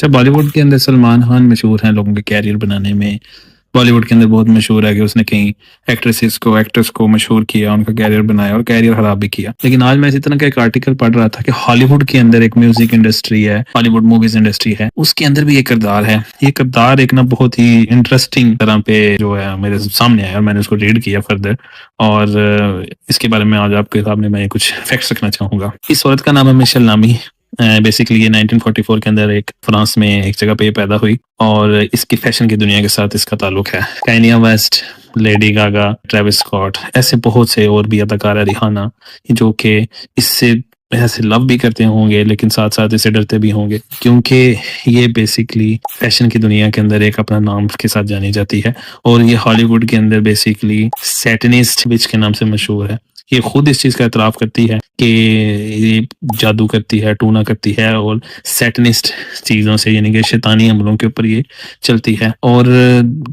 अच्छा, बॉलीवुड के अंदर सलमान खान मशहूर हैं लोगों के कैरियर बनाने में। बॉलीवुड के अंदर बहुत मशहूर है कि उसने कई एक्ट्रेस को मशहूर किया, उनका कैरियर बनाया और कैरियर खराब भी किया। लेकिन आज मैं इसी तरह का एक आर्टिकल पढ़ रहा था कि हॉलीवुड के अंदर एक म्यूजिक इंडस्ट्री है, हॉलीवुड मूवीज इंडस्ट्री है, उसके अंदर भी ये किरदार है। ये किरदार एक ना बहुत ही इंटरेस्टिंग तरह पे जो है मेरे सामने आया और मैंने उसको रीड किया फर्दर। और इसके बारे में आज आपके सामने मैं कुछ फैक्ट्स रखना चाहूंगा। इस औरत का नाम है मिशेल नामी। बेसिकली ये 1944 के अंदर एक फ्रांस में एक जगह पे ये पैदा हुई और इसकी फैशन की दुनिया के साथ इसका ताल्लुक है। Kanye West, Lady Gaga, Travis Scott, ऐसे बहुत से और भी अदाकार है, रिहाना, जो कि इससे ऐसे लव भी करते होंगे लेकिन साथ साथ इसे डरते भी होंगे, क्योंकि ये बेसिकली फैशन की दुनिया के अंदर एक अपना नाम के साथ जानी जाती है। और ये हॉलीवुड के अंदर बेसिकली सैटनिस्ट विच के नाम से मशहूर है। ये खुद इस चीज का एतराफ करती है कि ये जादू करती है, टूना करती है और सैटनिस्ट चीजों से यानी कि शैतानी अमलों के ऊपर ये चलती है। और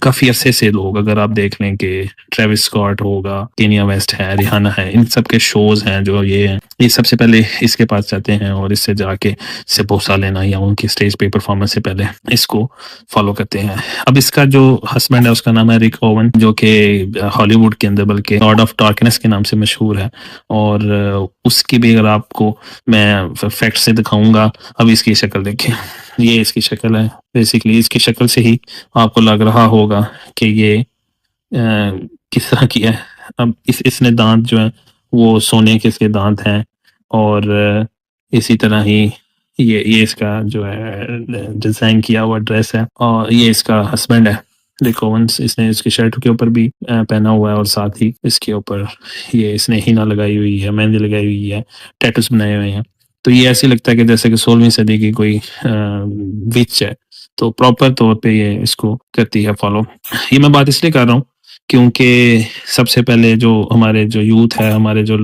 काफी अरसे से लोग, अगर आप देख लें कि ट्रेविस स्कॉट होगा, केनिया वेस्ट है, रिहाना है, इन सब के शोज हैं जो ये सबसे पहले इसके पास जाते हैं और इससे जाके इससे बोसा लेना या उनकी स्टेज पे परफॉर्मेंस से पहले इसको फॉलो करते हैं। अब इसका जो हस्बैंड है उसका नाम है रिक ओवन, जो कि हॉलीवुड के अंदर बल्कि लॉर्ड ऑफ डार्कनेस के नाम से मशहूर है। और उसकी भी अगर आपको मैं फैक्ट से दिखाऊंगा। अब इसकी शक्ल देखें, ये इसकी शक्ल है। बेसिकली इसकी शक्ल से ही आपको लग रहा होगा कि ये किस तरह की है। अब इसने दांत जो है वो सोने के इसके दांत हैं और इसी तरह ही ये इसका जो है डिजाइन किया हुआ ड्रेस है। और ये इसका हस्बैंड है रिक ओवंस। इसने इसकी शर्ट के ऊपर भी पहना हुआ है और साथ ही इसके ऊपर ये इसने हीना लगाई हुई है, मेहंदी लगाई हुई है, टैटूज बनाए हुए हैं। तो ये ऐसे लगता है कि जैसे कि 16वीं सदी की कोई विच है। तो प्रॉपर तौर पे ये इसको करती है फॉलो। ये मैं बात इसलिए कर रहा हूँ क्योंकि सबसे पहले जो हमारे जो यूथ है, हमारे जो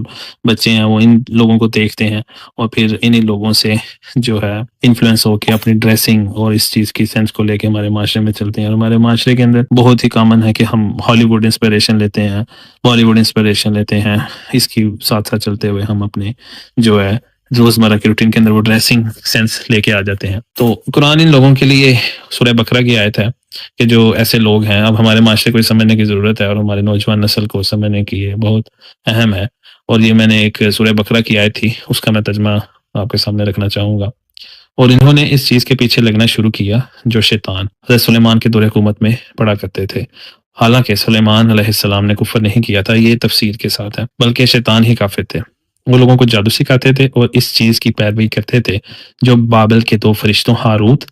बच्चे हैं, वो इन लोगों को देखते हैं और फिर इन्हीं लोगों से जो है इन्फ्लुएंस होके अपनी ड्रेसिंग और इस चीज़ की सेंस को लेके हमारे माशरे में चलते हैं। और हमारे माशरे के अंदर बहुत ही कॉमन है कि हम हॉलीवुड इंस्पिरेशन लेते हैं, बॉलीवुड इंस्पिरेशन लेते हैं। इसकी साथ साथ चलते हुए हम अपने जो है रोजमर्रा की रूटीन के अंदर वो ड्रेसिंग सेंस लेके आ जाते हैं। तो कुरान इन लोगों के लिए सूरह बकरा की आयत है कि जो ऐसे लोग हैं, अब हमारे माशरे को समझने की ज़रूरत है और हमारे नौजवान नस्ल को समझने की ये बहुत अहम है। और ये मैंने एक सूरह बकरा की आयत थी, उसका मैं तर्जमा आपके सामने रखना चाहूँगा। और इन्होंने इस चीज़ के पीछे लगना शुरू किया जो शैतान हज़रत सुलेमान के दौर हुकूमत में पड़ा करते थे। हालांकि सुलेमान अलैहिस्सलाम ने कुफ्र नहीं किया था, ये तफसीर के साथ है, बल्कि शैतान ही काफिर थे। वो लोगों को जादू सिखाते थे और इस चीज़ की पैरवी करते थे जो बाबल के दो फरिश्तों हारूत